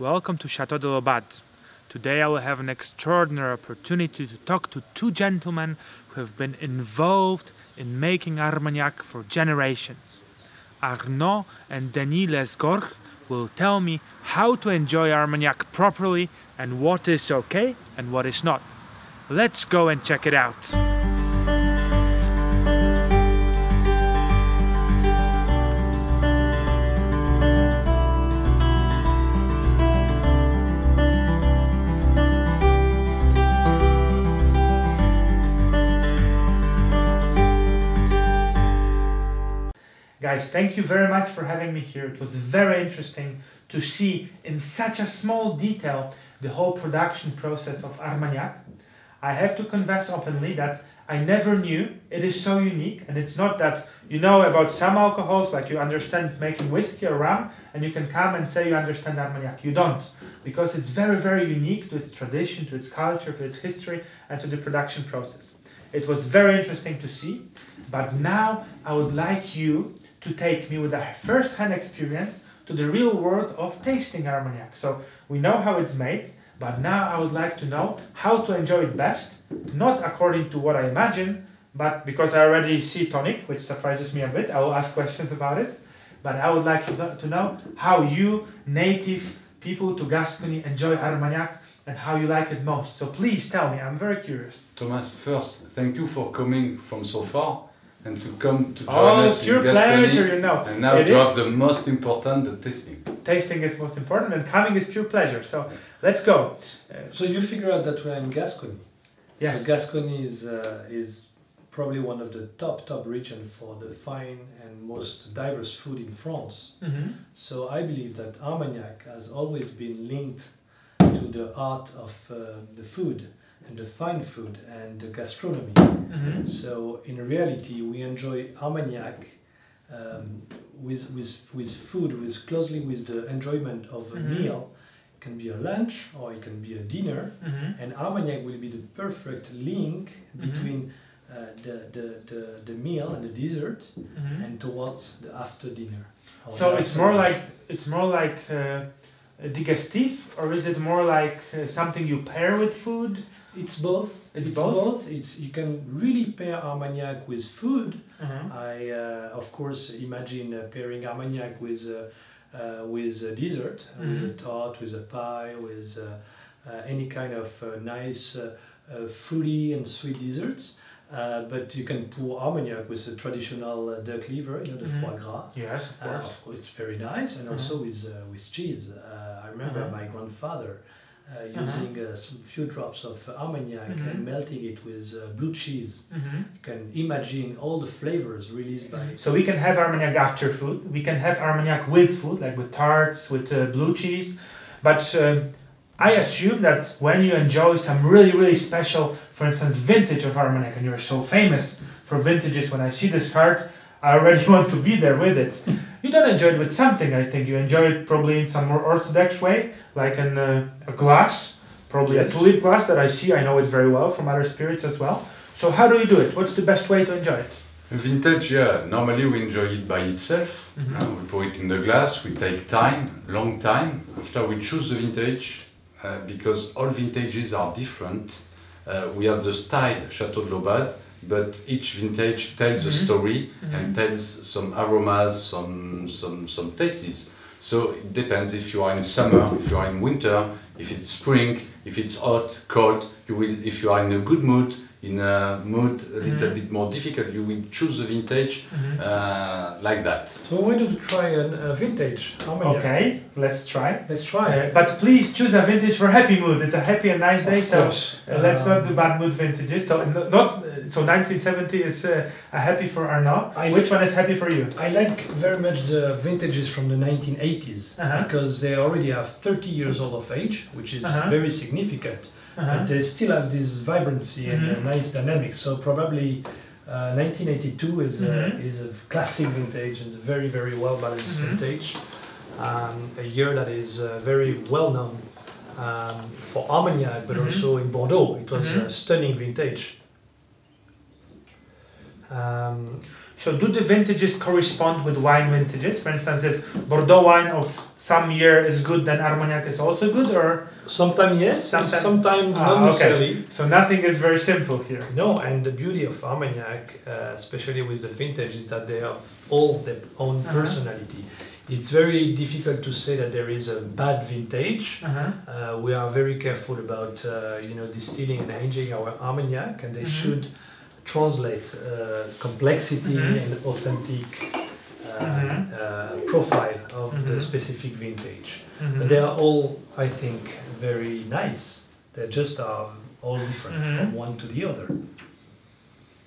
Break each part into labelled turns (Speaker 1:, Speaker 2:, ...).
Speaker 1: Welcome to Château de Laubade. Today I will have an extraordinary opportunity to talk to two gentlemen who have been involved in making armaniak for generations. Arnaud and Denisem Lesgourgues will tell me how to enjoy armaniak properly and what is okay and what is not. Let's go and check it out. Guys, thank you very much for having me here. It was very interesting to see in such a small detail the whole production process of armaniak. I have to confess openly that I never knew it is so unique, and it's not that you know about some alcohols, like you understand making whiskey or rum, and you can come and say you understand armaniak. You don't, because it's very, very unique to its tradition, to its culture, to its history, and to the production process. It was very interesting to see, but now I would like you to take me with a first-hand experience to the real world of tasting armaniak. So we know how it's made, but now I would like to know how to enjoy it best, not according to what I imagine, but because I already see tonic, which surprises me a bit. I will ask questions about it, but I would like to know how you, native people to Gascony, enjoy armaniak and how you like it most. So please tell me, I'm very curious.
Speaker 2: Thomas, first, thank you for coming from so far and to come to join us in Gascony.
Speaker 1: Pleasure, you know.
Speaker 2: And now to have the most important, the tasting.
Speaker 1: Tasting is most important, and coming is pure pleasure. So let's go.
Speaker 3: So you figure out that we're in Gascony.
Speaker 1: Yes.
Speaker 3: So Gascony is probably one of the top region for the fine and most diverse food in France.
Speaker 1: Mm-hmm.
Speaker 3: So I believe that armaniak has always been linked to the art of the food and the fine food and the gastronomy.
Speaker 1: Mm-hmm.
Speaker 3: So in reality, we enjoy armaniak with food, closely with the enjoyment of a
Speaker 1: Mm-hmm.
Speaker 3: meal. It can be a lunch or it can be a dinner,
Speaker 1: Mm-hmm.
Speaker 3: and armaniak will be the perfect link between the meal and the dessert,
Speaker 1: Mm-hmm.
Speaker 3: and towards the after dinner.
Speaker 1: So it's more like digestif, or is it more like something you pair with food?
Speaker 3: It's both.
Speaker 1: It's both?
Speaker 3: You can really pair armaniak with food.
Speaker 1: Mm-hmm.
Speaker 3: I of course imagine pairing armaniak with dessert, with a tart, with a pie, with any kind of nice fruity and sweet desserts. But you can pour armaniak with a traditional duck liver, you know, the foie gras.
Speaker 1: Yes, of course.
Speaker 3: Of course, it's very nice, and also with cheese. I remember my grandfather using a few drops of armaniak and melting it with blue cheese.
Speaker 1: Mm-hmm.
Speaker 3: You can imagine all the flavors released by it.
Speaker 1: So we can have armaniak after food. We can have armaniak with food, like with tarts, with blue cheese. But I assume that when you enjoy some really, really special, for instance, vintage of armaniak, and you're so famous for vintages, when I see this card, I already want to be there with it. You don't enjoy it with something, I think. You enjoy it probably in some more orthodox way, like in a glass, probably
Speaker 3: Yes.
Speaker 1: a tulip glass that I see. I know it very well from other spirits as well. So how do you do it? What's the best way to enjoy it?
Speaker 2: Vintage, yeah, normally we enjoy it by itself.
Speaker 1: Mm-hmm.
Speaker 2: We pour it in the glass, we take time, long time. After we choose the vintage, because all vintages are different. We have the style Château de Laubade, but each vintage tells a story and tells some aromas, some tastes. So it depends if you are in summer, if you are in winter, if it's spring, if it's hot, cold. If you are in a good mood, in a mood a little bit more difficult, you will choose the vintage like that.
Speaker 3: So why don't you try a vintage armaniak?
Speaker 1: Okay, let's try.
Speaker 3: Let's try.
Speaker 1: But please choose a vintage for happy mood. It's a happy and nice day,
Speaker 3: Of
Speaker 1: so
Speaker 3: course.
Speaker 1: let's not do bad mood vintages. So 1970 is happy for Arnaud. Which one is happy for you?
Speaker 3: I like very much the vintages from the 1980s because they already have 30 years old of age, which is very significant. But they still have this vibrancy and a nice dynamic. So probably 1982 is a classic vintage and a very, very well balanced vintage. A year that is very well known for armaniak, but also in Bordeaux. It was a stunning vintage.
Speaker 1: So do the vintages correspond with wine vintages? For instance, if Bordeaux wine of some year is good, then Armagnac is also good, or?
Speaker 3: Sometimes yes, sometimes not necessarily.
Speaker 1: Okay. So nothing is very simple here.
Speaker 3: No, and the beauty of Armagnac, especially with the vintage, is that they have all their own personality. It's very difficult to say that there is a bad vintage. We are very careful about distilling and aging our Armagnac, and they should translate complexity and authentic profile of the specific vintage. But they are all, I think, very nice. They just are all different from one to the other.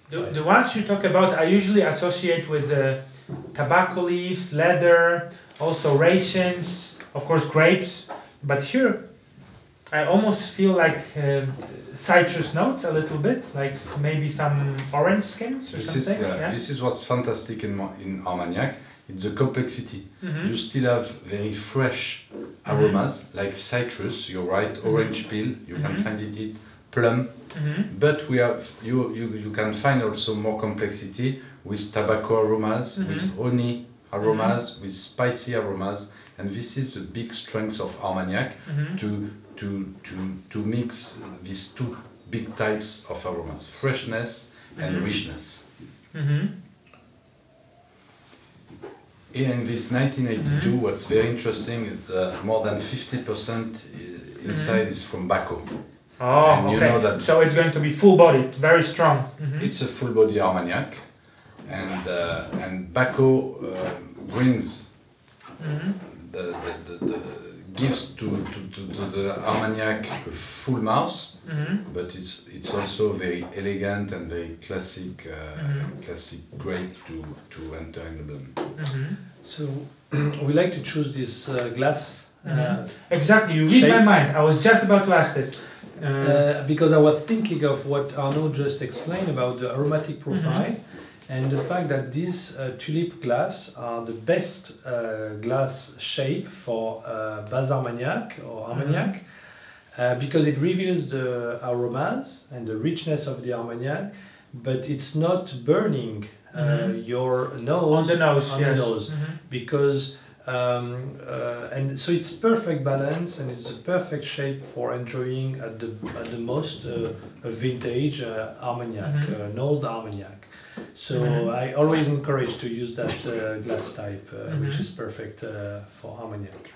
Speaker 1: The ones you talk about, I usually associate with tobacco leaves, leather, also raisins, of course grapes. But here, I almost feel like citrus notes a little bit, like maybe some orange skins or something.
Speaker 2: This is what's fantastic in Armagnac. It's the complexity. You still have very fresh aromas like citrus. You're right, orange peel. You can find it plum. But we have you can find also more complexity with tobacco aromas, with honey aromas, with spicy aromas, and this is the big strength of Armagnac to mix these two big types of aromas, freshness and richness. In this 1982, what's very interesting is more than 50% inside is from Baco.
Speaker 1: Oh,
Speaker 2: and
Speaker 1: okay.
Speaker 2: You know that
Speaker 1: so it's going to be full-bodied, very strong.
Speaker 2: It's a full-body Armagnac, and Baco brings gives to the Armagnac a full mouth, but it's also very elegant and very classic grape to enter in the blend.
Speaker 3: So we like to choose this glass.
Speaker 1: Exactly, you read my mind. I was just about to ask this.
Speaker 3: Because I was thinking of what Arnaud just explained about the aromatic profile and the fact that these tulip glass are the best glass shape for base Armagnac or Armagnac because it reveals the aromas and the richness of the Armagnac, but it's not burning your nose
Speaker 1: on the nose,
Speaker 3: because and so it's perfect balance and it's the perfect shape for enjoying at the most a vintage Armagnac, an old Armagnac. So I always encourage to use that glass type, which is perfect for Armagnac.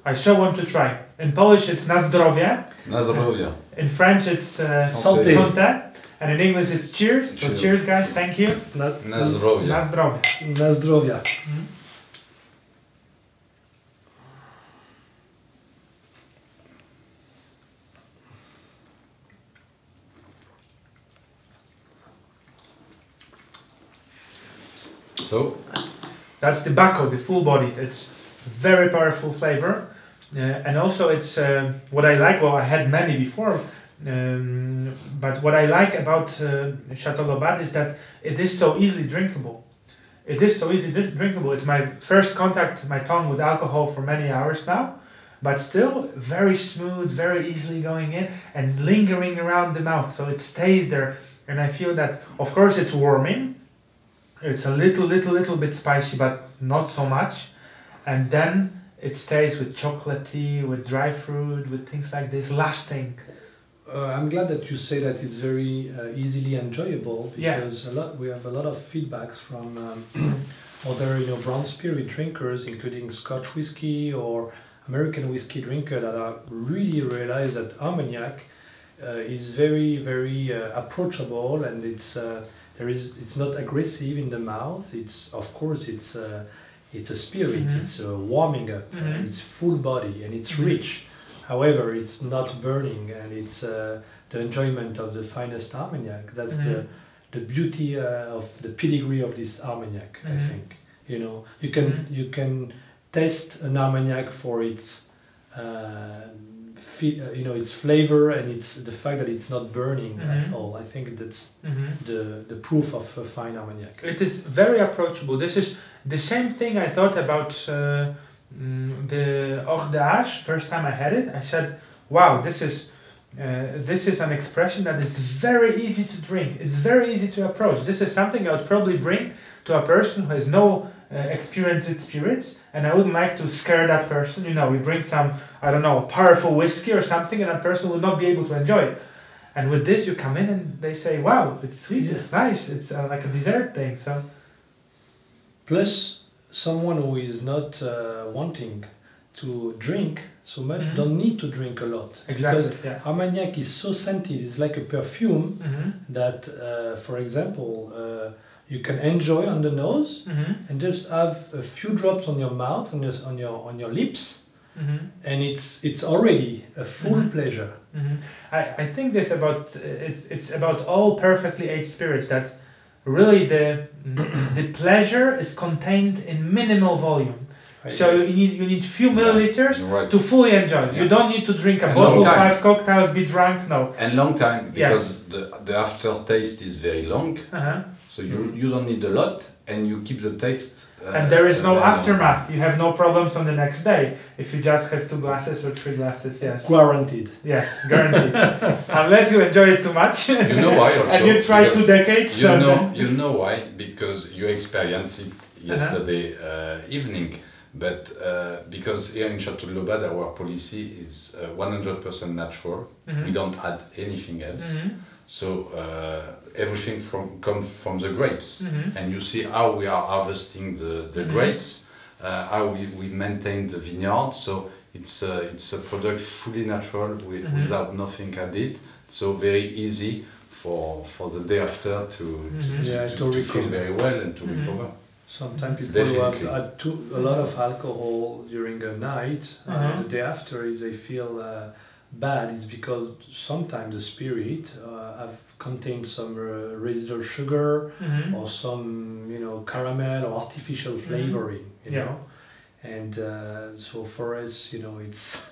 Speaker 1: I so want to try. In Polish it's na zdrowie.
Speaker 2: Na zdrowie.
Speaker 1: In French it's
Speaker 3: santé.
Speaker 1: Santé. And in English it's cheers. So cheers guys, thank you.
Speaker 2: Na zdrowie.
Speaker 1: Na zdrowie.
Speaker 3: Na zdrowia.
Speaker 2: So
Speaker 1: that's the Baco, the full-bodied. It's very powerful flavor, and also it's what I like. Well, I had many before, but what I like about Château de Laubade is that it is so easily drinkable. It is so easily drinkable. It's my first contact, my tongue with alcohol for many hours now, but still very smooth, very easily going in and lingering around the mouth. So it stays there, and I feel that, of course, it's warming. It's a little bit spicy, but not so much. And then it stays with chocolatey, with dry fruit, with things like this, lasting.
Speaker 3: I'm glad that you say that it's very easily enjoyable because we have a lot of feedbacks from other brown spirit drinkers, including Scotch whiskey or American whiskey drinker, that are really realize that Armagnac is very approachable, and it's not aggressive in the mouth. It's of course it's a spirit. It's warming up. And it's full body and it's rich. However, it's not burning, and it's the enjoyment of the finest Armagnac. That's the beauty of the pedigree of this Armagnac. I think you can taste an Armagnac for its its flavor and it's the fact that it's not burning at all. I think that's the proof of a fine Armagnac.
Speaker 1: It is very approachable. This is the same thing I thought about the Hors d'Âge. First time I had it, I said, wow, this is this is an expression that is very easy to drink. It's very easy to approach. This is something I would probably bring to a person who has no experience with spirits, and I wouldn't like to scare that person. You know, we bring some, I don't know, powerful whiskey or something, and that person will not be able to enjoy it. And with this, you come in and they say, "Wow, it's sweet, it's nice, it's like a dessert thing." So,
Speaker 3: plus, someone who is not wanting to drink so much don't need to drink a lot.
Speaker 1: Exactly.
Speaker 3: Because armaniak is so scented, it's like a perfume that, for example, you can enjoy on the nose and just have a few drops on your mouth, on your lips, and it's already a full pleasure.
Speaker 1: I think this about it's about all perfectly aged spirits, that really the pleasure is contained in minimal volume. So you need few milliliters to fully enjoy. You don't need to drink a bottle, 5 cocktails, be drunk. No.
Speaker 2: And long time, because the aftertaste is very long. So you don't need a lot, and you keep the taste.
Speaker 1: And there is no aftermath. You have no problems on the next day if you just have 2 glasses or 3 glasses. Yes.
Speaker 3: Guaranteed.
Speaker 1: Yes, guaranteed. Unless you enjoy it too much.
Speaker 2: You know why also?
Speaker 1: And you try 2 decades.
Speaker 2: You know why? Because you experienced it yesterday evening. But because here in Château de Laubade our policy is 100% natural, we don't add anything else. So everything comes from the grapes, and you see how we are harvesting the grapes, how we maintain the vineyard. So it's a product fully natural without nothing added. So very easy for the day after to feel very well and to recover.
Speaker 3: Sometimes people who have had a lot of alcohol during a night, and the day after, if they feel bad, it's because sometimes the spirit have contained some residual sugar or some caramel or artificial flavoring, you know. And so for us, it's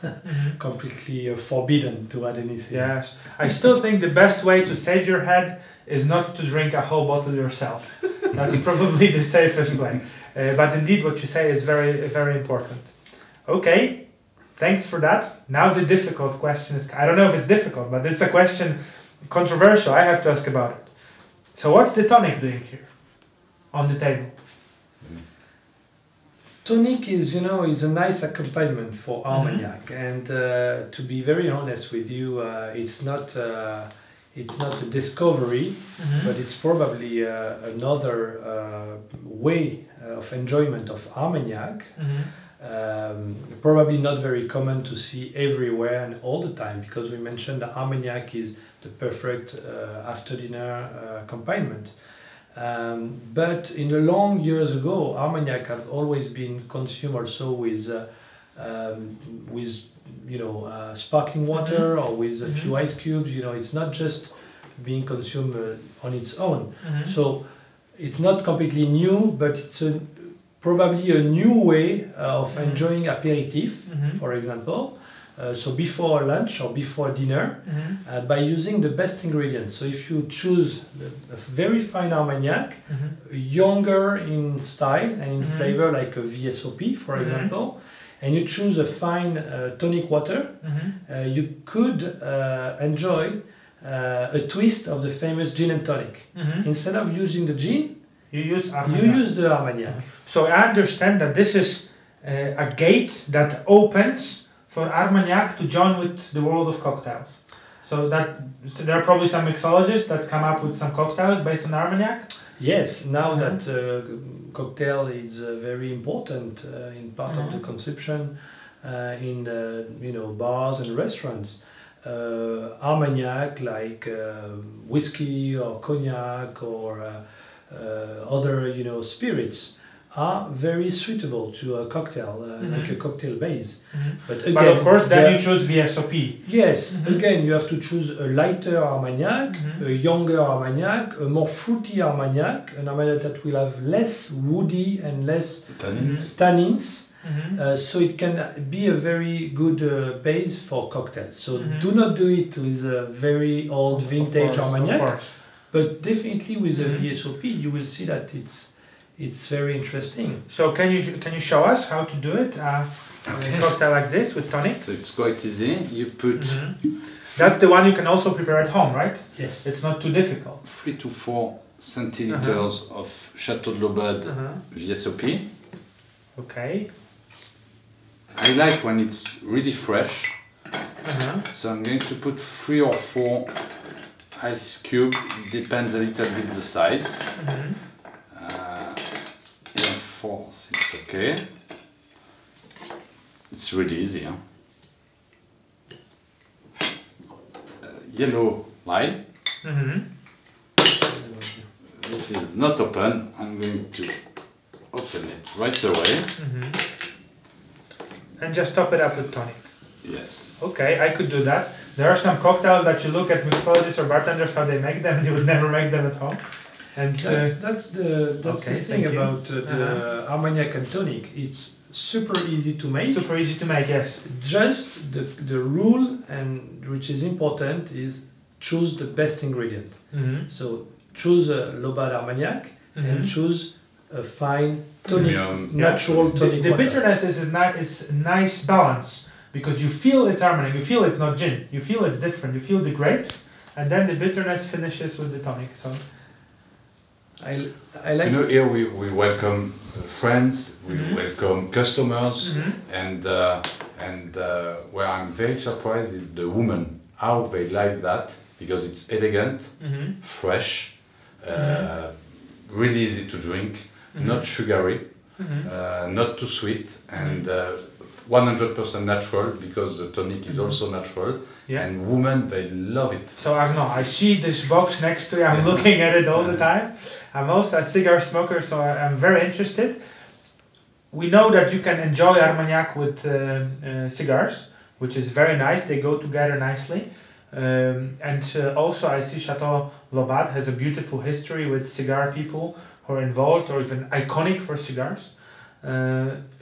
Speaker 3: completely forbidden to add anything.
Speaker 1: Yes, I still think the best way to save your head is not to drink a whole bottle yourself. That's probably the safest way. But indeed, what you say is very, very important. Okay, thanks for that. Now the difficult question is, I don't know if it's difficult, but it's a question controversial. I have to ask about it. So what's the tonic doing here on the table?
Speaker 3: Tonic is, is a nice accompaniment for armaniak, and to be very honest with you, it's not a discovery, but it's probably another way of enjoyment of armaniak. Probably not very common to see everywhere and all the time, because we mentioned that armaniak is the perfect after dinner accompaniment. But in the long years ago, armaniak have always been consumed also with sparkling water or with a few ice cubes. It's not just being consumed on its own. So it's not completely new, but it's probably a new way of enjoying aperitif, for example. So before lunch or before dinner, by using the best ingredients. So if you choose a very fine armaniak, younger in style and in flavor, like a VSOP, for example, and you choose a fine tonic water, you could enjoy a twist of the famous gin and tonic. Instead of using the gin, you use the armaniak.
Speaker 1: So I understand that this is a gate that opens for armaniak to join with the world of cocktails. So there are probably some mixologists that come up with some cocktails based on armaniak?
Speaker 3: Yes, now that cocktail is very important in part of the consumption in bars and restaurants. Armaniak, like whiskey or cognac or other spirits, are very suitable to a cocktail, like a cocktail base. But again,
Speaker 1: of course, then you choose VSOP.
Speaker 3: Yes, again, you have to choose a lighter armaniak, a younger armaniak, a more fruity armaniak, an armaniak that will have less woody and less tannins. So it can be a very good base for cocktails. So do not do it with a very old vintage armaniak, but definitely with a VSOP, you will see that it's very interesting.
Speaker 1: So can you show us how to do it? A cocktail like this with tonic?
Speaker 2: So it's quite easy. You put
Speaker 1: That's the one you can also prepare at home, right?
Speaker 3: Yes.
Speaker 1: It's not too difficult.
Speaker 2: 3 to 4 centiliters of Château de Laubade VSOP.
Speaker 1: Okay.
Speaker 2: I like when it's really fresh. So I'm going to put 3 or 4 ice cubes. It depends a little bit the size. 4, it's okay. It's really easy. Huh? Yellow lime. This is not open. I'm going to open it right away.
Speaker 1: And just top it up with tonic.
Speaker 2: Yes.
Speaker 1: Okay, I could do that. There are some cocktails that you look at mixologists or bartenders how they make them, and you would never make them at home. And
Speaker 3: that's the thing about the armaniak and tonic. It's super easy to make.
Speaker 1: Super easy to make, yes.
Speaker 3: Just the rule, and which is important, is choose the best ingredient. So choose a Laubade armaniak and choose a fine tonic, natural tonic.
Speaker 1: The bitterness is a nice balance, because you feel it's armaniak, you feel it's not gin, you feel it's different, you feel the grapes, and then the bitterness finishes with the tonic. So
Speaker 3: I like.
Speaker 2: You know, here we welcome friends, we welcome customers, and where I'm very surprised is the women, how they like that, because it's elegant, fresh, really easy to drink, not sugary, not too sweet, and 100% natural, because the tonic is also natural, and women, they love it.
Speaker 1: So Arnaud, I see this box next to you, I'm looking at it all the time. I'm also a cigar smoker, so I'm very interested. We know that you can enjoy armaniak with cigars, which is very nice, they go together nicely. Also I see Château Laubade has a beautiful history with cigar people who are involved, or even iconic for cigars.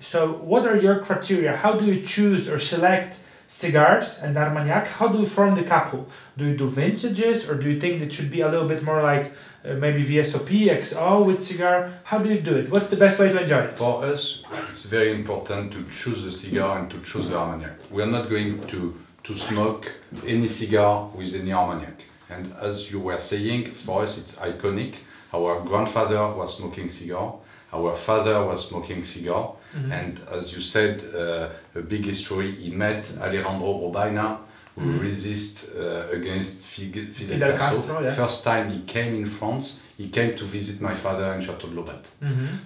Speaker 1: So what are your criteria? How do you choose or select cigars and armaniak? How do you form the couple? Do you do vintages, or do you think it should be a little bit more like maybe VSOP, XO with cigar? How do you do it? What's the best way to enjoy it?
Speaker 2: For us, it's very important to choose the cigar and to choose the armaniak. We are not going to smoke any cigar with any armaniak. And as you were saying, for us it's iconic. Our grandfather was smoking cigar. Our father was smoking cigar, and as you said, a big history, he met Alejandro Robaina, who resist against Fidel Castro. First time he came in France, he came to visit my father in Château de Laubade.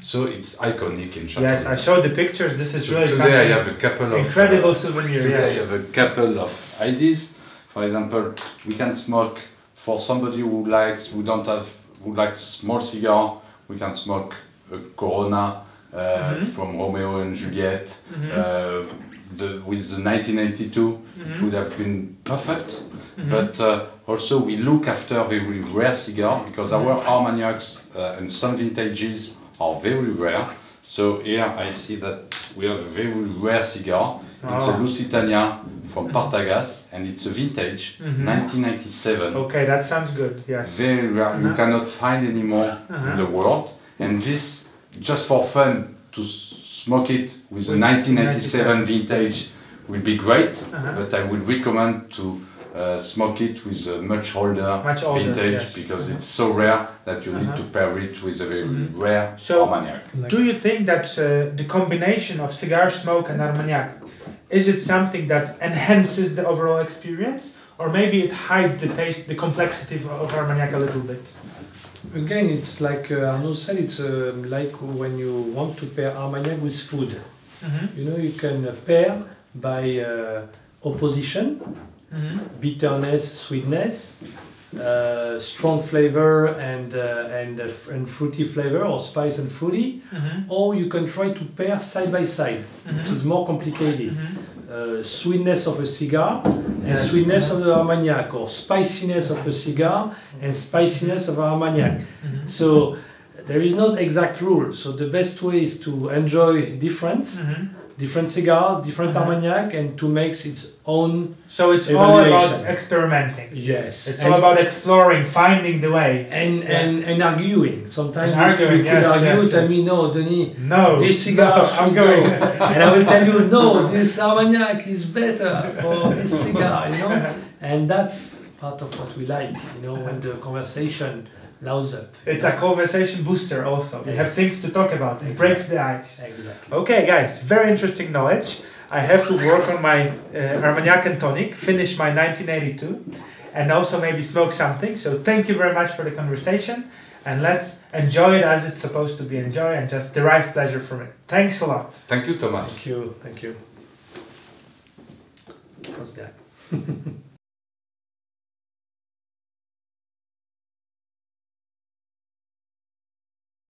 Speaker 2: So it's iconic in Château.
Speaker 1: Yes, I showed the pictures, this is really
Speaker 2: today I have a couple of
Speaker 1: incredible souvenirs.
Speaker 2: Today I have a couple of ideas. For example, we can smoke for somebody who likes small cigar, we can smoke a Corona from Romeo and Juliet with the 1982, it would have been perfect. But also we look after very rare cigar, because our armaniaks and some vintages are very rare. So here I see that we have a very rare cigar. It's a Lusitania from Partagas, and it's a vintage, 1997.
Speaker 1: Okay, that sounds good, yes.
Speaker 2: Very rare, you cannot find anymore in the world. And this, just for fun, to smoke it with a 1997 vintage will be great, but I would recommend to smoke it with a much older vintage, because it's so rare that you need to pair it with a very rare armaniak.
Speaker 1: Do you think that the combination of cigar smoke and armaniak, is it something that enhances the overall experience, or maybe it hides the taste, the complexity of armaniak a little bit?
Speaker 3: Again, it's like Arnaud said, it's like when you want to pair armaniak with food. You know, you can pair by opposition, bitterness, sweetness, strong flavor and fruity flavor, or spice and fruity, or you can try to pair side by side, which is more complicated. Sweetness of a cigar and sweetness of the armaniak, or spiciness of a cigar and spiciness of armaniak. So there is not exact rule. So the best way is to enjoy different, different cigars, different armaniak, and to make its own.
Speaker 1: So it's all about experimenting.
Speaker 3: Yes.
Speaker 1: It's all about exploring, finding the way.
Speaker 3: And arguing. Sometimes
Speaker 1: arguing,
Speaker 3: you could argue, tell me, no, Denis, this cigar should go. And I will tell you, no, this armaniak is better for this cigar, you know? And that's part of what we like, you know, when the conversation lows up.
Speaker 1: It's a conversation booster also. You have things to talk about. It breaks the ice.
Speaker 3: Exactly.
Speaker 1: Okay, guys, very interesting knowledge. I have to work on my armaniak and tonic, finish my 1982, and also maybe smoke something. So thank you very much for the conversation, and let's enjoy it as it's supposed to be enjoyed and just derive pleasure from it. Thanks a lot.
Speaker 2: Thank you, Thomas.
Speaker 3: Thank you. Thank you. What's that?